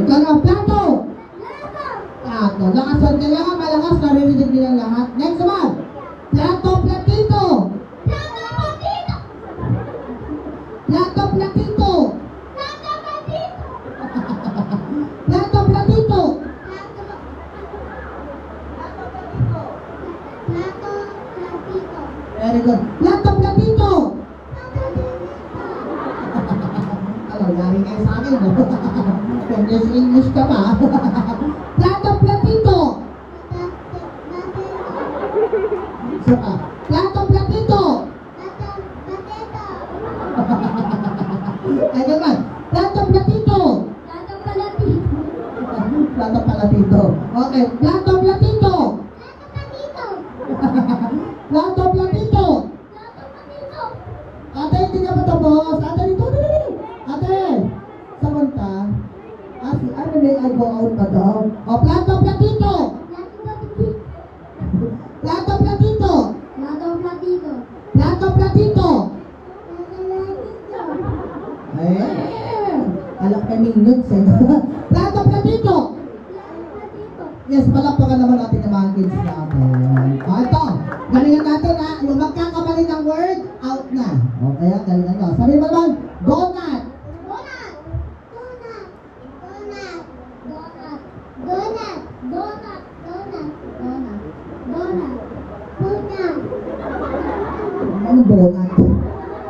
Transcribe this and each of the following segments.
Ikaw na, plato. Plato. Lakasan, kailangan malakas, naririnig nilang lahat. Next naman. Plato, platito. Plato, platito. Plato, platito. Very good. Plato, platito. Alam, lari kayo sa akin, no? English ka pa. Plato, platito. Isa pa. Plato, platito. Ay, naman. Plato, platito. Plato, platito. Okay. Plato, platito. Plato, platito. Ate, hindi ka pa tapos. Ate, dito. Ate, samanta. Ano may I go out pa daw? O, plato, platito. Plato, platito. Plato, platito. Alam ka minutes eh. Plato, platito. Yes, palakpakan naman natin yung mga kids natin. O, ito. Galingan natin ha. Yung magkakamali ng word, out na. Okay, galingan nyo. Sabi mo naman, donut. Anong donut?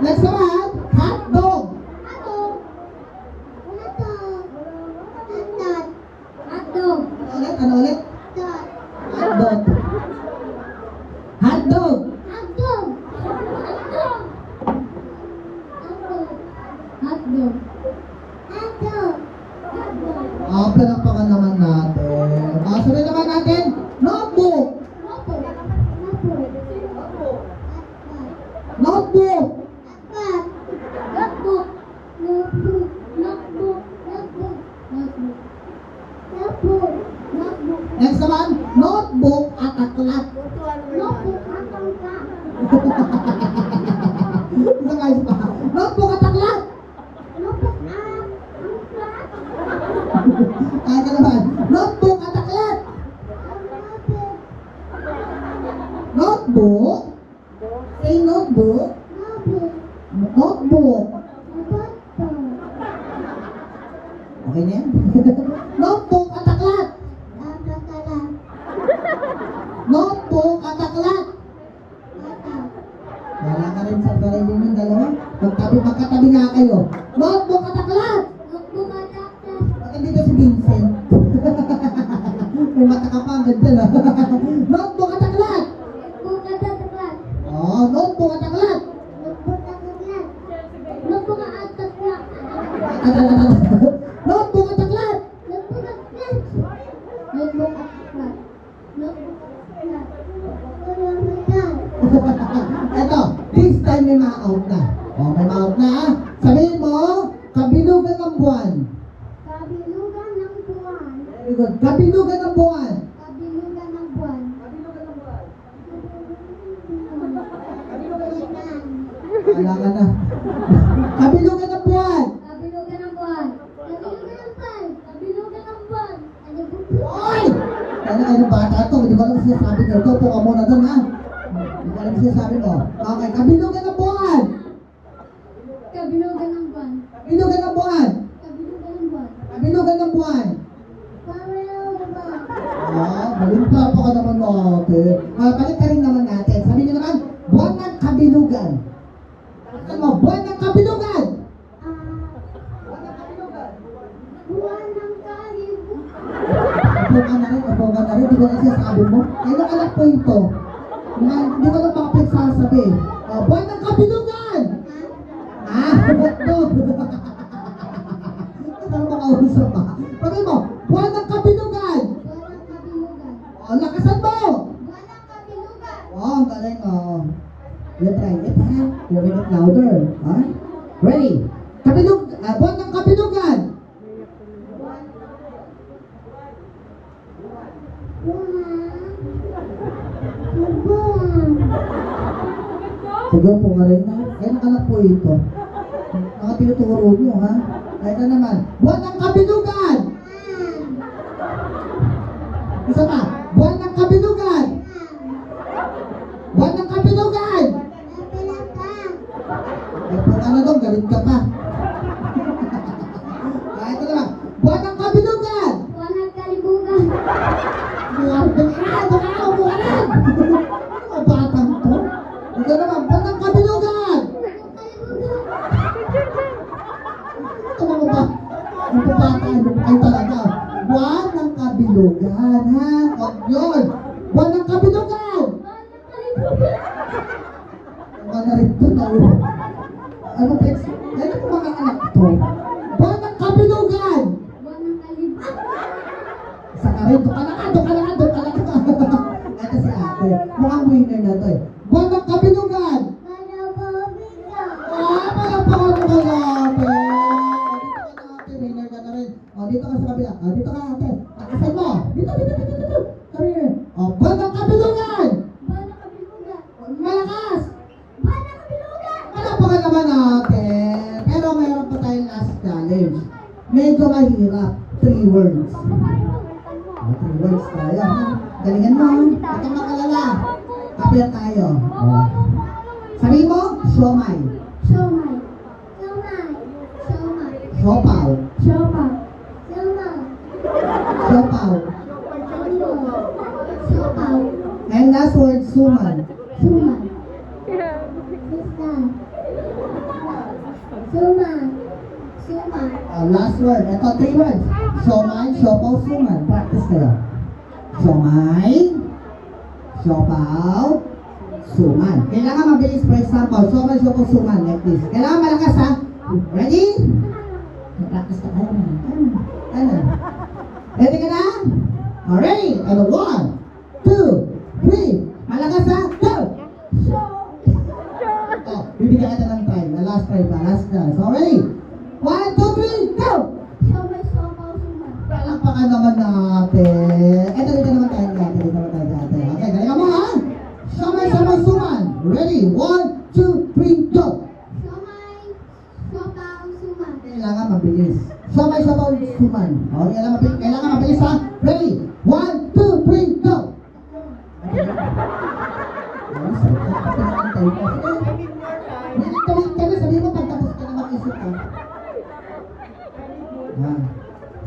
Next naman, hot dog. Ano ulit? Hot dog. Hot dog. Palakpakan naman natin. Sunod naman natin, notebook. Notebook. Next naman, notebook at aklat. Isa guys pa. Notebook at aklat. Kaya naman, notebook at aklat. Notebook. Say notebook. Notebook. Okay na yan? Notebook at aklat. Notebook at aklat. Wala ka rin sa sarili ng dalawa. Magkatabi nga kayo. Notebook at aklat. Bakit dito si Vincent? May mata ka pa, ganda na. Notebook at aklat. Oh, notebook at aklat. Notebook at aklat. Eto, this time may ma-out na. O, may ma-out na ha. Sabihin mo, kabilugan ng buwan. Very good. Kabilugan ng buwan. Wala ka na. Kabilugan ng buwan. Oy! Ano bata to? Hindi ko alam sinasabi ko. Ito, puka muna doon ha. Hindi ko alam sinasabi mo. Okay, kabilugan ng buwan. Kabilugan ng buwan. Kabilugan ng buwan. Kabilugan ng buwan. Kabilugan ng buwan. Kabilugan ng buwan. Balin pa ka naman natin. Balik ka rin naman natin. Sabi niyo naman, buwan ng kabilugan. Ano mo, buwan ng kabilugan. Buwan ng kalibugan. Apo ka na rin, di ko na sinasabi mo. Kailan anak po ito? Hindi ko lang bakit sasabi. Buwan ng kabilugan. Ito. Ano mga usap pa? Sabi mo, buwan ng kabilugan. Buwan ng kabilugan. Lakasan mo. Buwan ng kabilugan. Ang galing, You try it, ha? You make it louder, ha? Ready? Buwan ng kabilugan. Sige po nga rin na. Kaya anak po ito. Mga tinuturo nyo, ha? Kaya ka naman. Buwan ng kabilugan! Isa pa. Buwan ng kabilugan. Buwan ng kabilugan. Ay, kung ano doon, galit ka pa. Ito naman. Buwan ng kabilugan. Buwan ng kalibugan. Buwan ang batang to. Ito naman, buwan ng kabilugan. Ito mga ba? Ang bata, ay talaga. Buwan ng kabilugan, ha? Huwag yun. Buwan ng kabilugan. Buwan na rin to, no? Ano, Pex? Ano po mga anak to? Buwan ng kabilugan. Buwan ng kalibugan. Sa karin, doon ka na ka. Ito si ate. Mukhang winner na to eh. Buwan ng kabilugan. Palakpakan mo kay ate. Dito ka na ate, winner ka na rin. Dito ka sa kabila. Dito ka ate. Takasan mo. Dito. Come here. Buwan ng kabilugan. Buwan ng kalibugan. Malakas. Buwan ng kalibugan. Palakpakan naman natin. Pero mayroon pa tayong last challenge. Medyo mahirap. 3 words. 3 words tayo, ha? Galingan mo, ha? Huwag kang makalala. Kapila tayo. Sabi mo, siomay. Siomay. Siomay. Siomay. Siopaw. Siopaw. Siomay. Siopaw. Siopaw. And last word, suman. Suman. Suman. Suman. Suman. Last word. Ito, 3 words. Siomay, siopaw, suman. Practice kayo. Siomay, siopaw, suman. Kailangan mabilis, for example. Siomay, siopaw, suman. Like this. Kailangan malakas, ha? Ready? Practice ka tayo. Ano? Ready ka na? Alright. Ano? 1, 2, 3. Malakas, ha? Go! Bibigyan kita ng try. Last try pa. Last na. So, ready? 1, 2, 3, go! Siomay, siopaw, suman. Palakpakan naman natin. Eto, dito naman tayo dati. Okay, galingan mo, ha? Siomay, siopaw, suman. Ready? 1, 2, 3, go! Siomay, siopaw, suman. Kailangan mabilis. Siomay, siopaw, suman. Okay, kailangan mabilis, ha? Ready? 1, 2, 3, go! Galing ka na, sabihin mo pagtapos ka na mag-isip ka.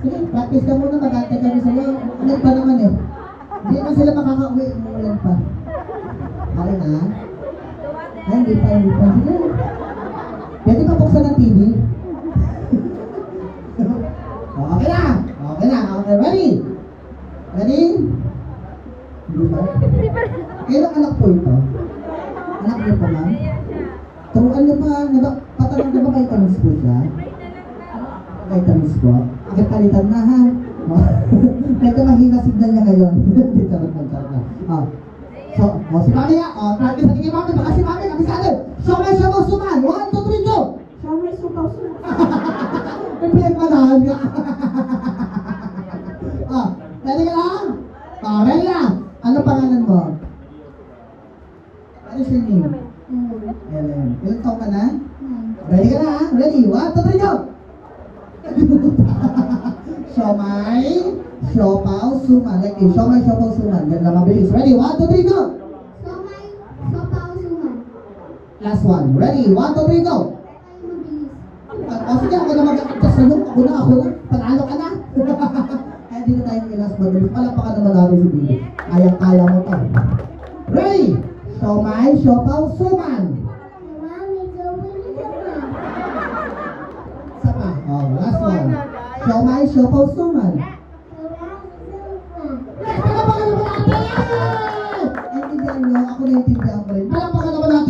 Sige, practice ka muna, mag-ante kami sa'yo. Ulan pa naman eh. Hindi naman sila makaka-uwi, umuulan pa. Okay na? Ay, hindi pa. Sige. Pwede pa buksan ng TV? Okay na! Okay, ready? Ready? Hindi pa? Kailang anak po ito? Anak niyo pa, ma'am? Turuan niyo pa, patanong na ba kayo tamis po siya? Vitamins po. Agad palitan na, ha? Medyo mahina signal niya ngayon. Dito na. Si Mami nga. Practice natin kay Mami. Baka si Mami, kabisado. Siomay, siopaw, suman. 1, 2, 3, go! Siomay, siopaw, suman. May pinagmanahan niya. Ready ka lang? Ready na. Ano pangalan mo? What is your name? Ellen. Ilang taon ka na? Ready ka na, ha? Ready? 1, 2, 3, go! Siomay, siopaw, suman. Like this. Siomay, siopaw, suman. Yan lang mabilis. Ready? 1, 2, 3, go! Siomay, siopaw, suman. Last one. Ready? 1, 2, 3, go! Mabilis. Sige, ako na mag-adjust sa'yo. Ako na. Panalo ka na. Kaya dito tayo ng last mabilis. Palakpakan naman namin si Bibi. Kayang-kaya mo to. Ready? Siomay, siopaw, suman. Mami, siomay, suman. Isa pa. Last one. Siomay, siopaw, suman. Siomay, suman. Palakpakan naman natin! Naintindihan nyo? Ako naintindihan ko rin.